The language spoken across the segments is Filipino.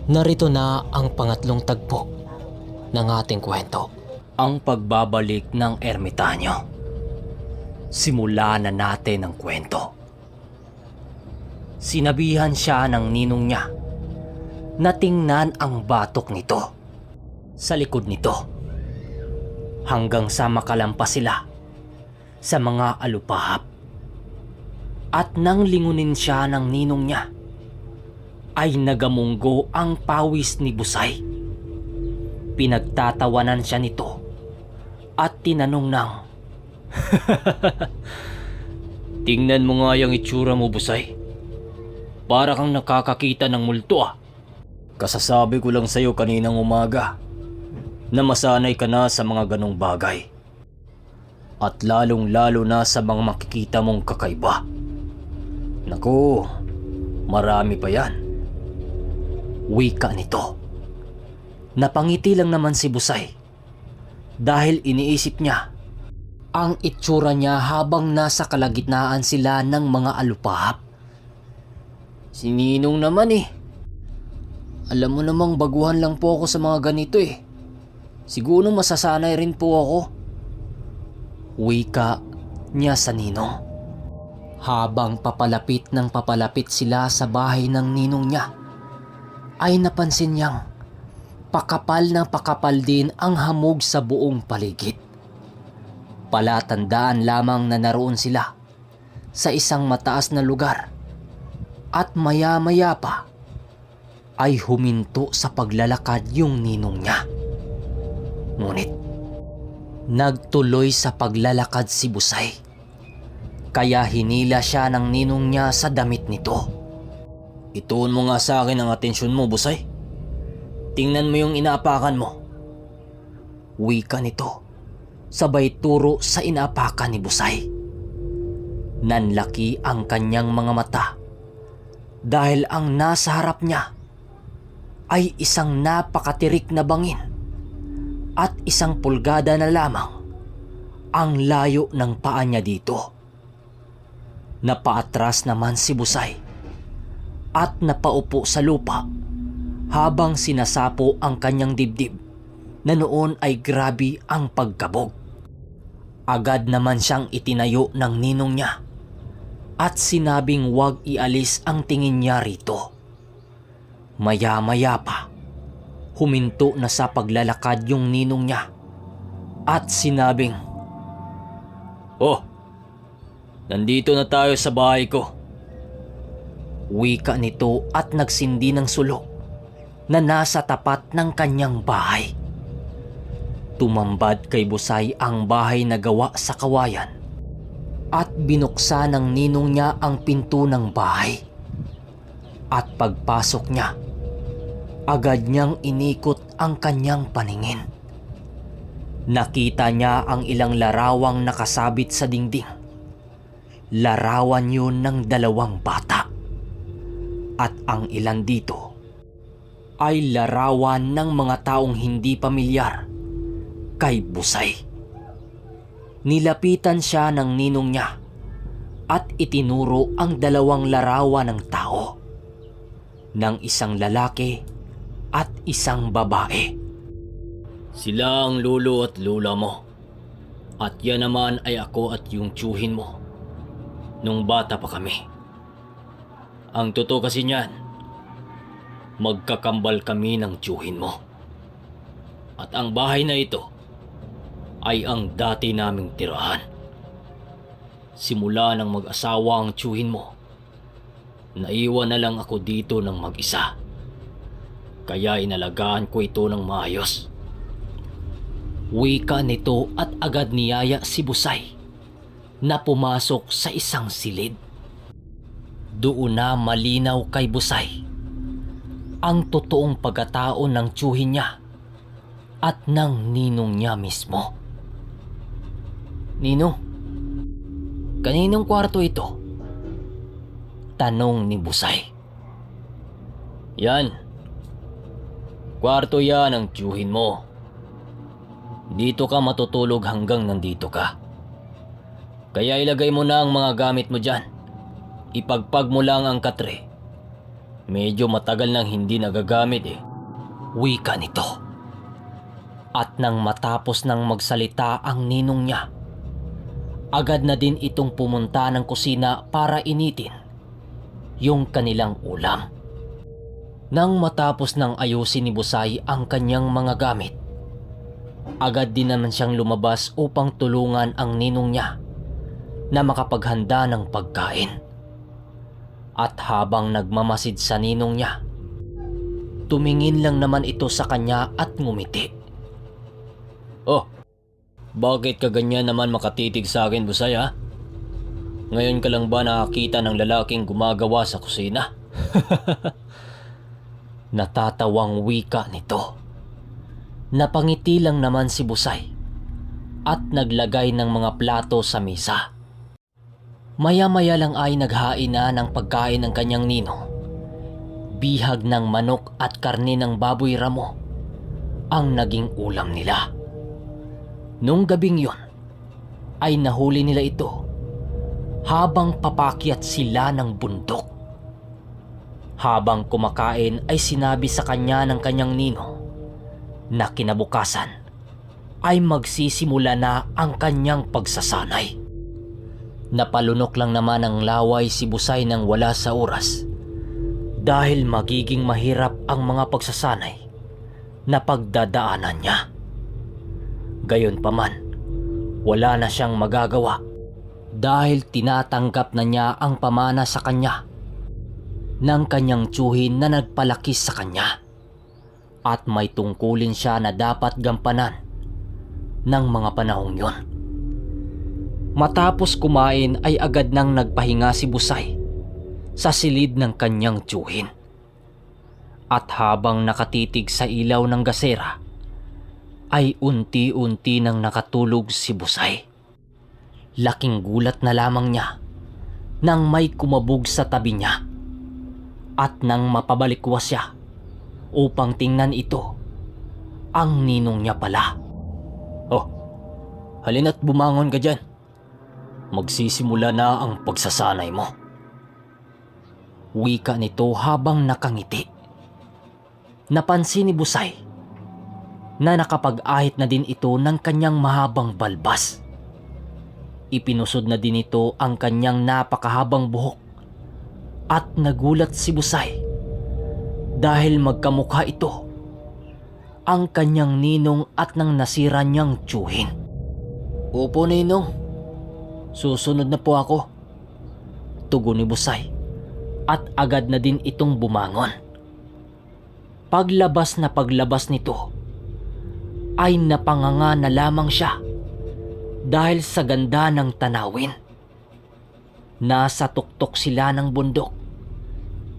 Narito na ang pangatlong tagpo ng ating kwento. Ang pagbabalik ng ermitanyo. Simulan na natin ang kwento. Sinabihan siya ng ninong niya na tingnan ang batok nito sa likod nito hanggang sa makalampas sila sa mga alupahap. At nang lingunin siya ng ninong niya, ay nagamunggo ang pawis ni Busay. Pinagtatawanan siya nito at tinanong ng, "Tingnan mo nga yung itsura mo, Busay. Para kang nakakakita ng multo ah. Kasasabi ko lang sa'yo kaninang umaga na masanay ka na sa mga ganong bagay. At lalong-lalo na sa mga makikita mong kakaiba. Naku, marami pa yan." Wika nito. Napangiti lang naman si Busay dahil iniisip niya ang itsura niya habang nasa kalagitnaan sila ng mga alupahap. Si Ninong naman eh. Alam mo namang baguhan lang po ako sa mga ganito eh. Siguro masasanay rin po ako. Wika niya sa Ninong. Habang papalapit ng papalapit sila sa bahay ng ninong niya, ay napansin niyang pakapal na pakapal din ang hamog sa buong paligid. Palatandaan lamang na naroon sila sa isang mataas na lugar at maya-maya pa ay huminto sa paglalakad yung ninong niya. Ngunit nagtuloy sa paglalakad si Busay. Kaya hinila siya ng ninong niya sa damit nito. "Ituon mo nga sa akin ang atensyon mo, Busay. Tingnan mo yung inaapakan mo." Wika nito, sabay turo sa inaapakan ni Busay. Nanlaki ang kanyang mga mata dahil ang nasa harap niya ay isang napakatirik na bangin at 1 pulgada na lamang ang layo ng paa niya dito. Napaatras naman si Busay at napaupo sa lupa habang sinasapo ang kanyang dibdib na noon ay grabe ang pagkabog. Agad naman siyang itinayo ng ninong niya at sinabing huwag ialis ang tingin niya rito. Maya-maya pa, huminto na sa paglalakad yung ninong niya at sinabing, "Oh, nandito na tayo sa bahay ko." Wika nito at nagsindi ng sulok na nasa tapat ng kanyang bahay. Tumambad kay Busay ang bahay na gawa sa kawayan at binuksan ng ninong niya ang pinto ng bahay. At pagpasok niya, agad niyang inikot ang kanyang paningin. Nakita niya ang ilang larawang nakasabit sa dingding. Larawan yun ng 2 bata. At ang ilan dito ay larawan ng mga taong hindi pamilyar kay Busay. Nilapitan siya ng ninong niya at itinuro ang 2 larawan ng tao, ng isang lalaki at isang babae. "Sila ang lolo at lola mo. At yan naman ay ako at yung tiyuhin mo nung bata pa kami. Ang totoo kasi niyan, magkakambal kami ng tiyuhin mo. At ang bahay na ito ay ang dati naming tirahan. Simula nang mag-asawa ang tiyuhin mo, naiwan na lang ako dito ng mag-isa. Kaya inalagaan ko ito ng maayos." Wika nito at agad niyaya si Busay na pumasok sa isang silid. Doon na malinaw kay Busay ang totoong pagkatao ng tiyuhin niya at ng ninong niya mismo. "Ninong, kaninong kwarto ito?" tanong ni Busay. "Yan. Kwarto yan ng tiyuhin mo. Dito ka matutulog hanggang nandito ka. Kaya ilagay mo na ang mga gamit mo dyan. Ipagpag mo lang ang katre Medyo matagal nang hindi nagagamit eh. Wika nito. At nang matapos nang magsalita ang ninong niya, agad na din itong pumunta ng kusina para initin yung kanilang ulam. Nang matapos nang ayusin ni Busay ang kanyang mga gamit, agad din naman siyang lumabas upang tulungan ang ninong niya na makapaghanda ng pagkain. At habang nagmamasid sa ninong niya, tumingin lang naman ito sa kanya at ngumiti. Oh, bakit ka ganyan naman makatitig sa akin, Busay ha? Ngayon ka lang ba nakakita ng lalaking gumagawa sa kusina? Natatawang wika nito. Napangiti lang naman si Busay at naglagay ng mga plato sa mesa. Maya-maya lang ay naghain na ng pagkain ng kanyang ninong. Bihag ng manok at karne ng baboy ramo ang naging ulam nila. Nung gabing yon ay nahuli nila ito habang papakyat sila ng bundok. Habang kumakain ay sinabi sa kanya ng kanyang ninong na kinabukasan ay magsisimula na ang kanyang pagsasanay. Napalunok lang naman ang laway si Busay nang wala sa oras dahil magiging mahirap ang mga pagsasanay na pagdadaanan niya. Gayunpaman, wala na siyang magagawa dahil tinatanggap na niya ang pamana sa kanya ng kanyang tiyuhin na nagpalaki sa kanya at may tungkulin siya na dapat gampanan ng mga panahong yon. Matapos kumain ay agad nang nagpahinga si Busay sa silid ng kanyang tiyuhin. At habang nakatitig sa ilaw ng gasera, ay unti-unti nang nakatulog si Busay. Laking gulat na lamang niya nang may kumabog sa tabi niya. At nang mapabalikwas siya upang tingnan ito, ang ninong niya pala. Oh, halina't bumangon ka dyan. Magsisimula na ang pagsasanay mo. Wika nito habang nakangiti. Napansin ni Busay na nakapag-ahit na din ito ng kanyang mahabang balbas. Ipinusod na din ito ang kanyang napakahabang buhok at nagulat si Busay dahil magkamukha ito ang kanyang ninong at nang nasira niyang tiyuhin. Opo, ninong. Susunod na po ako. Tugon ni Busay at agad na din itong bumangon. Paglabas nito ay napanganga na lamang siya dahil sa ganda ng tanawin. Nasa tuktok sila ng bundok.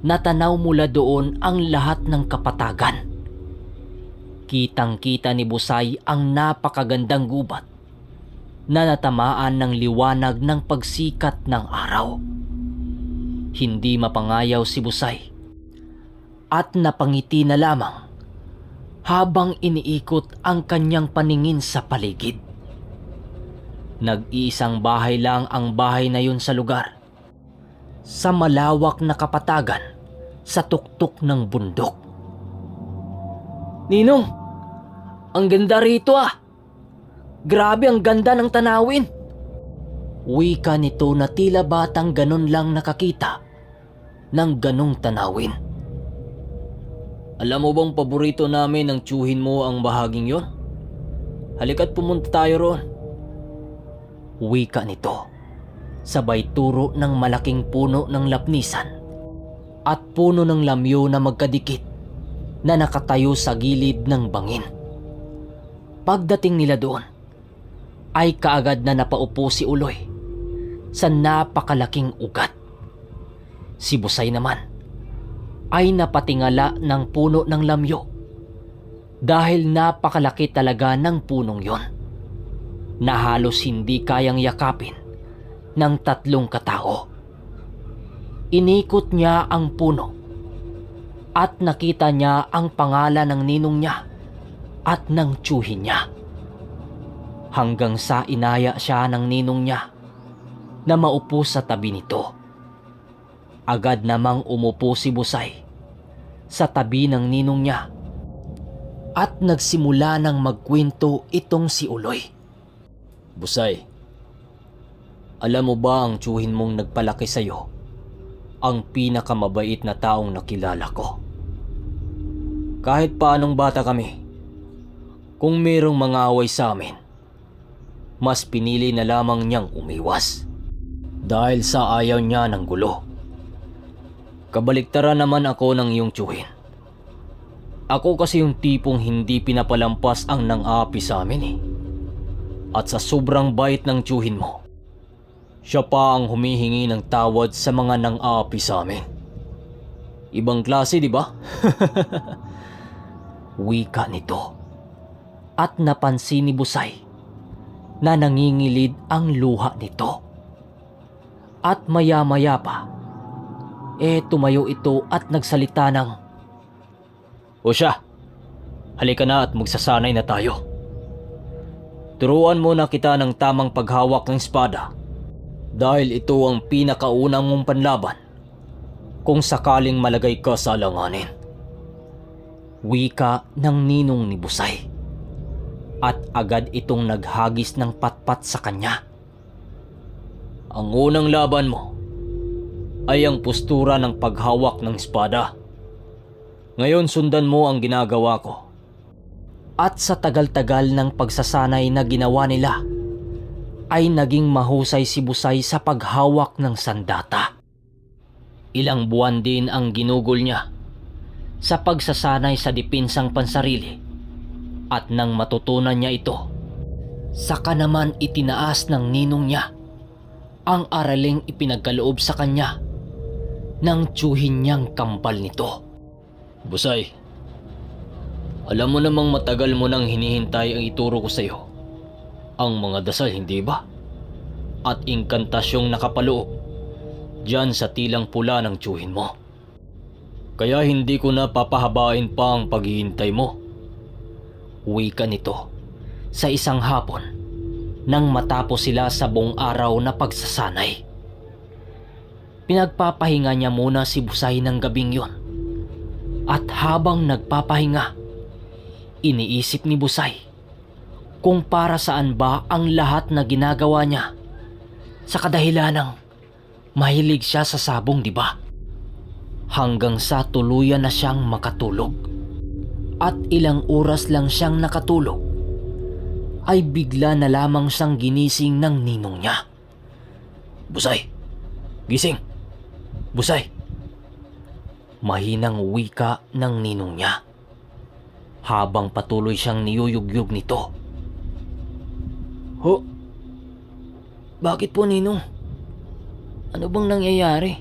Natanaw mula doon ang lahat ng kapatagan. Kitang-kita ni Busay ang napakagandang gubat na natamaan ng liwanag ng pagsikat ng araw. Hindi mapangayaw si Busay at napangiti na lamang habang iniikot ang kanyang paningin sa paligid. Nag-iisang bahay lang ang bahay na yun sa lugar, sa malawak na kapatagan sa tuktok ng bundok. Ninong, ang ganda rito ah. Grabe ang ganda ng tanawin. Wika nito na tila batang ganon lang nakakita ng ganong tanawin. Alam mo bang paborito namin ng tiyuhin mo ang bahaging yon? Halika't pumunta tayo roon. Wika nito, sabay turo ng malaking puno ng lapnisan at puno ng lamyo na magkadikit na nakatayo sa gilid ng bangin. Pagdating nila doon, ay kaagad na napaupo si Uloy sa napakalaking ugat. Si Busay naman ay napatingala ng puno ng lamyo dahil napakalaki talaga ng punong yon na halos hindi kayang yakapin ng 3 katao. Inikot niya ang puno at nakita niya ang pangalan ng ninong niya at ng tiyuhin niya. Hanggang sa inaya siya ng ninong niya na maupo sa tabi nito. Agad namang umupo si Busay sa tabi ng ninong niya at nagsimula ng magkwento itong si Uloy. Busay, alam mo ba ang tiyuhin mong nagpalaki sa'yo ang pinakamabait na taong nakilala ko? Kahit paanong bata kami, kung mayroong mga away sa amin, mas pinili na lamang niyang umiwas dahil sa ayaw niya ng gulo. Kabaliktaran naman ako ng iyong tiyuhin. Ako kasi yung tipong hindi pinapalampas ang nang-aapi sa amin eh. At sa sobrang bait ng tiyuhin mo, siya pa ang humihingi ng tawad sa mga nang-aapi sa amin. Ibang klase, di ba? Wika nito. At napansin ni Busay na nangingilid ang luha nito. At maya-maya pa, tumayo ito at nagsalita ng, O siya, halika na at magsasanay na tayo. Turuan muna kita ng tamang paghawak ng espada dahil ito ang pinakaunang mong panlaban kung sakaling malagay ka sa alanganin. Wika ng ninong ni Busay. At agad itong naghagis ng patpat sa kanya. Ang unang laban mo ay ang postura ng paghawak ng espada. Ngayon sundan mo ang ginagawa ko. At sa tagal-tagal ng pagsasanay na ginawa nila, ay naging mahusay si Busay sa paghawak ng sandata. Ilang buwan din ang ginugol niya sa pagsasanay sa depinsang pansarili. At nang matutunan niya ito, saka naman itinaas ng ninong niya ang araling ipinagkaloob sa kanya ng tiyuhin niyang kambal nito. Busay, alam mo namang matagal mo nang hinihintay ang ituro ko sa iyo. Ang mga dasal, hindi ba? At inkantasyong nakapaloob diyan sa tilang pula ng tiyuhin mo. Kaya hindi ko na papahabain pa ang paghihintay mo. Wika nito sa isang hapon nang matapos sila sa buong araw na pagsasanay. Pinagpapahinga niya muna si Busay ng gabing yon. At habang nagpapahinga, iniisip ni Busay kung para saan ba ang lahat na ginagawa niya sa kadahilanang mahilig siya sa sabong, di ba? Hanggang sa tuluyan na siyang makatulog. At ilang oras lang siyang nakatulog, ay bigla na lamang siyang ginising ng ninong niya. Busay! Gising! Busay! Mahinang wika ng ninong niya habang patuloy siyang niyuyugyug nito. Ho? Bakit po, ninong? Ano bang nangyayari?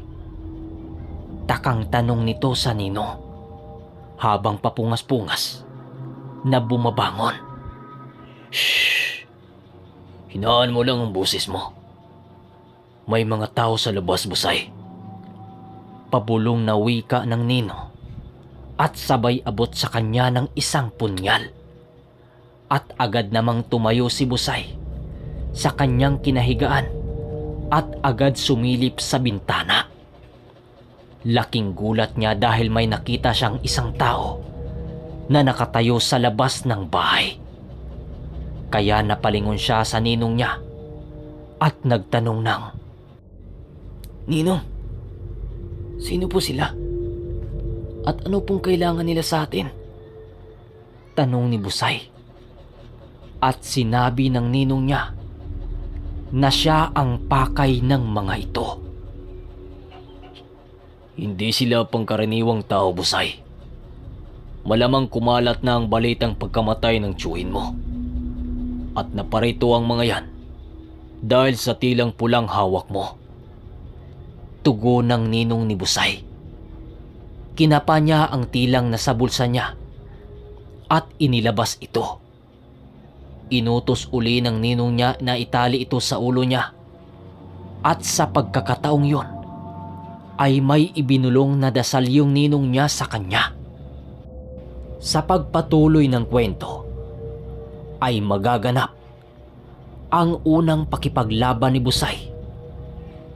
Takang tanong nito sa ninong habang papungas-pungas na bumabangon. Shhh! Hinaan mo lang ang boses mo. May mga tao sa labas, Busay. Pabulong na wika ng nino at sabay abot sa kanya ng isang punyal. At agad namang tumayo si Busay sa kanyang kinahigaan at agad sumilip sa bintana. Laking gulat niya dahil may nakita siyang isang tao na nakatayo sa labas ng bahay. Kaya napalingon siya sa ninong niya at nagtanong ng, Ninong, sino po sila? At ano pong kailangan nila sa atin? Tanong ni Busay. At sinabi ng ninong niya na siya ang pakay ng mga ito. Hindi sila pangkaraniwang tao, Busay. Malamang kumalat na ang balitang pagkamatay ng tiyuhin mo. At naparito ang mga yan dahil sa tilang pulang hawak mo. Tugon ng ninong ni Busay. Kinapa niya ang tilang nasa bulsa niya at inilabas ito. Inutos uli ng ninong niya na itali ito sa ulo niya. At sa pagkakataong yon, ay may ibinulong na dasal yung ninong niya sa kanya. Sa pagpatuloy ng kwento, ay magaganap ang unang pakipaglaban ni Busay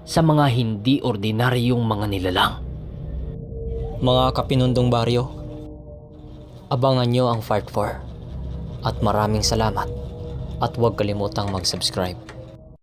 sa mga hindi ordinaryong mga nilalang. Mga kapinundong baryo, abangan nyo ang part 4. At maraming salamat at huwag kalimutang mag-subscribe.